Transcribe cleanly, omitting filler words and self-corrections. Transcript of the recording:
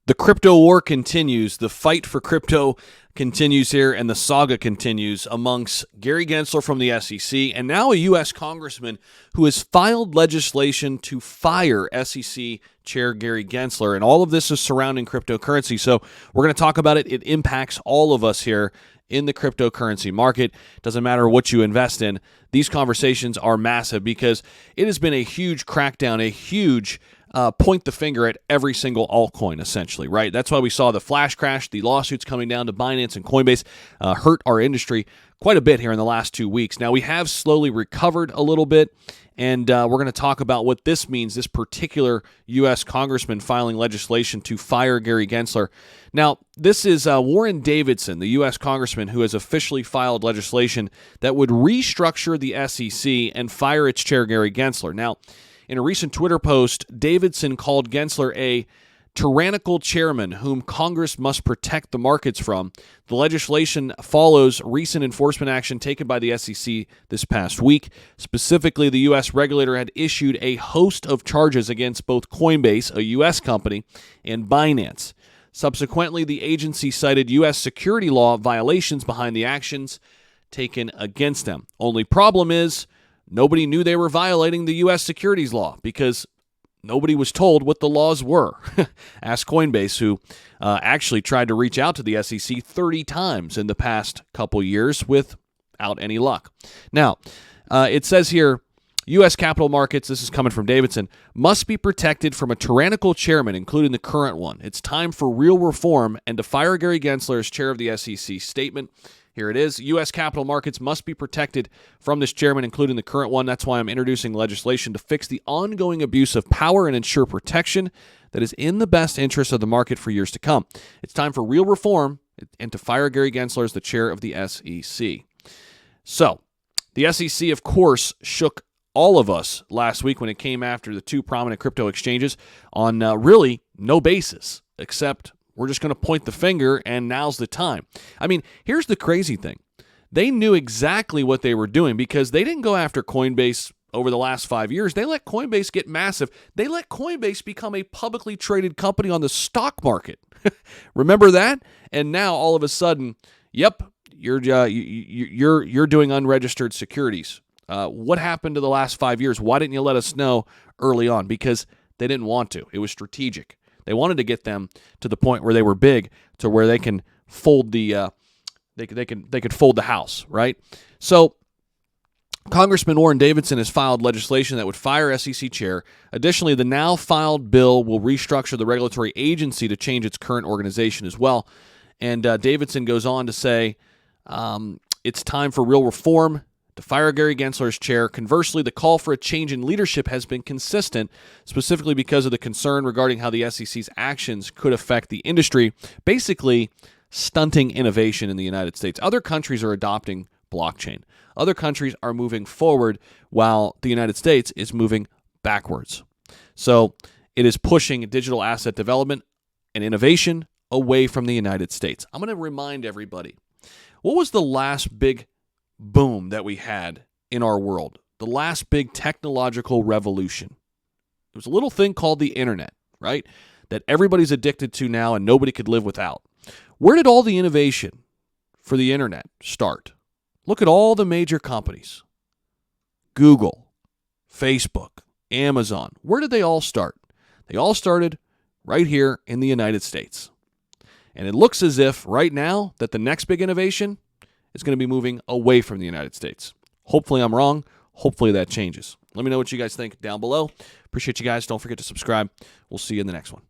The crypto war continues. The fight for crypto continues here, and the saga continues amongst Gary Gensler from the SEC and now a U.S. congressman who has filed legislation to fire SEC Chair Gary Gensler. And all of this is surrounding cryptocurrency. So we're going to talk about it. It impacts all of us here in the cryptocurrency market. Doesn't matter what you invest in. These conversations are massive because it has been a huge crackdown, a huge point the finger at every single altcoin, essentially, right? That's why we saw the flash crash, the lawsuits coming down to Binance and Coinbase hurt our industry quite a bit here in the last 2 weeks. Now, we have slowly recovered a little bit, and we're going to talk about what this means, this particular U.S. congressman filing legislation to fire Gary Gensler. Now, this is Warren Davidson, the U.S. congressman who has officially filed legislation that would restructure the SEC and fire its chair, Gary Gensler. Now, in a recent Twitter post, Davidson called Gensler a tyrannical chairman whom Congress must protect the markets from. The legislation follows recent enforcement action taken by the SEC this past week. Specifically, the U.S. regulator had issued a host of charges against both Coinbase, a U.S. company, and Binance. Subsequently, the agency cited U.S. security law violations behind the actions taken against them. Only problem is, nobody knew they were violating the U.S. securities law because nobody was told what the laws were. Ask Coinbase, who actually tried to reach out to the SEC 30 times in the past couple years without any luck. Now, it says here, U.S. capital markets, this is coming from Davidson, must be protected from a tyrannical chairman, including the current one. It's time for real reform and to fire Gary Gensler as chair of the SEC. Statement. Here it is. U.S. capital markets must be protected from this chairman, including the current one. That's why I'm introducing legislation to fix the ongoing abuse of power and ensure protection that is in the best interest of the market for years to come. It's time for real reform and to fire Gary Gensler as the chair of the SEC. So, the SEC, of course, shook all of us last week when it came after the two prominent crypto exchanges on really no basis, except we're just going to point the finger, and now's the time. I mean, here's the crazy thing. They knew exactly what they were doing because they didn't go after Coinbase over the last 5 years. They let Coinbase get massive. They let Coinbase become a publicly traded company on the stock market. Remember that? And now, all of a sudden, yep, you're doing unregistered securities. What happened to the last 5 years? Why didn't you let us know early on? Because they didn't want to. It was strategic. They wanted to get them to the point where they were big, to where they can fold the they could fold the house, right? So, Congressman Warren Davidson has filed legislation that would fire SEC chair. Additionally, the now filed bill will restructure the regulatory agency to change its current organization as well. And Davidson goes on to say, it's time for real reform to fire Gary Gensler as chair. Conversely, the call for a change in leadership has been consistent, specifically because of the concern regarding how the SEC's actions could affect the industry, basically stunting innovation in the United States. Other countries are adopting blockchain. Other countries are moving forward while the United States is moving backwards. So it is pushing digital asset development and innovation away from the United States. I'm going to remind everybody, what was the last big boom that we had in our world? The last big technological revolution. It was a little thing called the internet, right? That everybody's addicted to now and nobody could live without. Where did all the innovation for the internet start? Look at all the major companies. Google, Facebook, Amazon. Where did they all start? They all started right here in the United States. And it looks as if right now that the next big innovation is going to be moving away from the United States. Hopefully I'm wrong. Hopefully that changes. Let me know what you guys think down below. Appreciate you guys. Don't forget to subscribe. We'll see you in the next one.